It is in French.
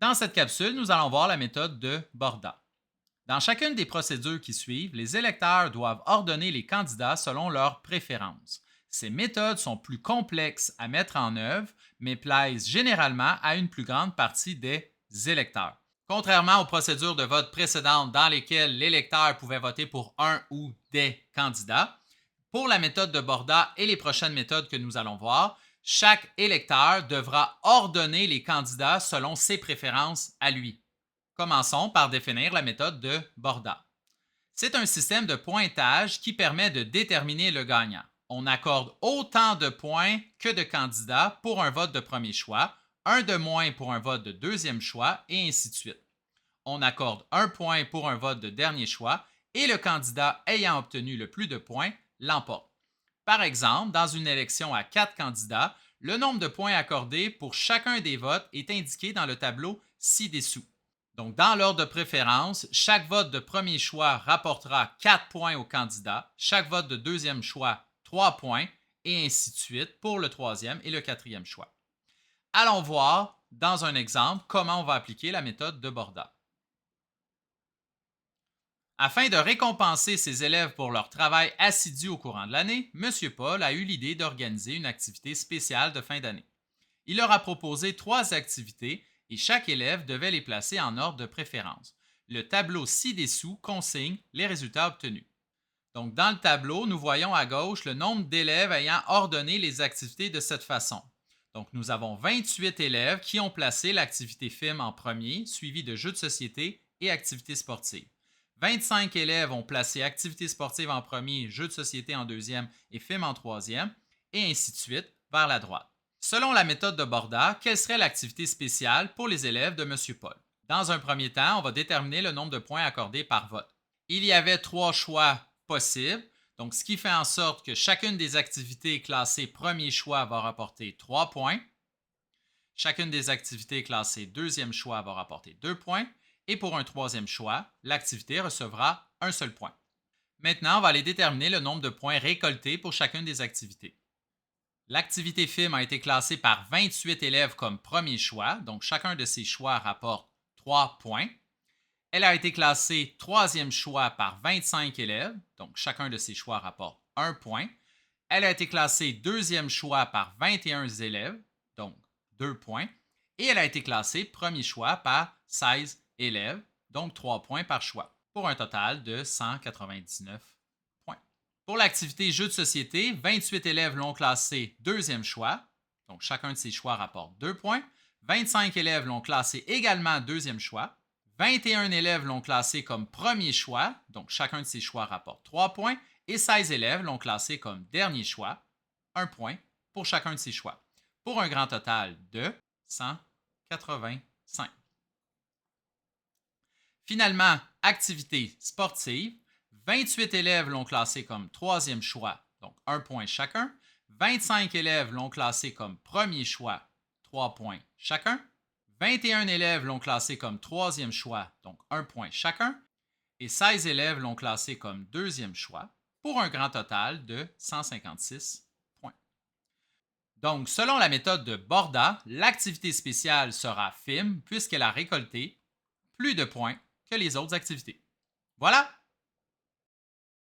Dans cette capsule, nous allons voir la méthode de Borda. Dans chacune des procédures qui suivent, les électeurs doivent ordonner les candidats selon leurs préférences. Ces méthodes sont plus complexes à mettre en œuvre, mais plaisent généralement à une plus grande partie des électeurs. Contrairement aux procédures de vote précédentes dans lesquelles l'électeur pouvait voter pour un ou des candidats, pour la méthode de Borda et les prochaines méthodes que nous allons voir, chaque électeur devra ordonner les candidats selon ses préférences à lui. Commençons par définir la méthode de Borda. C'est un système de pointage qui permet de déterminer le gagnant. On accorde autant de points que de candidats pour un vote de premier choix, un de moins pour un vote de deuxième choix, et ainsi de suite. On accorde un point pour un vote de dernier choix et le candidat ayant obtenu le plus de points l'emporte. Par exemple, dans une élection à 4 candidats, le nombre de points accordés pour chacun des votes est indiqué dans le tableau ci-dessous. Donc, dans l'ordre de préférence, chaque vote de premier choix rapportera 4 points au candidat, chaque vote de deuxième choix 3 points, et ainsi de suite pour le troisième et le quatrième choix. Allons voir, dans un exemple, comment on va appliquer la méthode de Borda. Afin de récompenser ses élèves pour leur travail assidu au courant de l'année, M. Paul a eu l'idée d'organiser une activité spéciale de fin d'année. Il leur a proposé 3 activités et chaque élève devait les placer en ordre de préférence. Le tableau ci-dessous consigne les résultats obtenus. Donc, dans le tableau, nous voyons à gauche le nombre d'élèves ayant ordonné les activités de cette façon. Donc, nous avons 28 élèves qui ont placé l'activité film en premier, suivi de jeux de société et activités sportives. 25 élèves ont placé activités sportives en premier, jeux de société en deuxième et film en troisième, et ainsi de suite vers la droite. Selon la méthode de Borda, quelle serait l'activité spéciale pour les élèves de M. Paul? Dans un premier temps, on va déterminer le nombre de points accordés par vote. Il y avait 3 choix possibles, donc ce qui fait en sorte que chacune des activités classées premier choix va rapporter 3 points. Chacune des activités classées deuxième choix va rapporter 2 points. Et pour un troisième choix, l'activité recevra un seul point. Maintenant, on va aller déterminer le nombre de points récoltés pour chacune des activités. L'activité film a été classée par 28 élèves comme premier choix, donc chacun de ces choix rapporte 3 points. Elle a été classée troisième choix par 25 élèves, donc chacun de ces choix rapporte 1 point. Elle a été classée deuxième choix par 21 élèves, donc 2 points. Et elle a été classée premier choix par 16 élèves, donc 3 points par choix, pour un total de 199 points. Pour l'activité jeu de société, 28 élèves l'ont classé deuxième choix, donc chacun de ces choix rapporte 2 points. 25 élèves l'ont classé également deuxième choix. 21 élèves l'ont classé comme premier choix, donc chacun de ces choix rapporte 3 points. Et 16 élèves l'ont classé comme dernier choix, 1 point pour chacun de ces choix, pour un grand total de 185. Finalement, activité sportive, 28 élèves l'ont classé comme troisième choix, donc 1 point chacun. 25 élèves l'ont classé comme premier choix, 3 points chacun. 21 élèves l'ont classé comme troisième choix, donc 1 point chacun. Et 16 élèves l'ont classé comme deuxième choix, pour un grand total de 156 points. Donc, selon la méthode de Borda, l'activité spéciale sera film puisqu'elle a récolté plus de points que les autres activités. Voilà,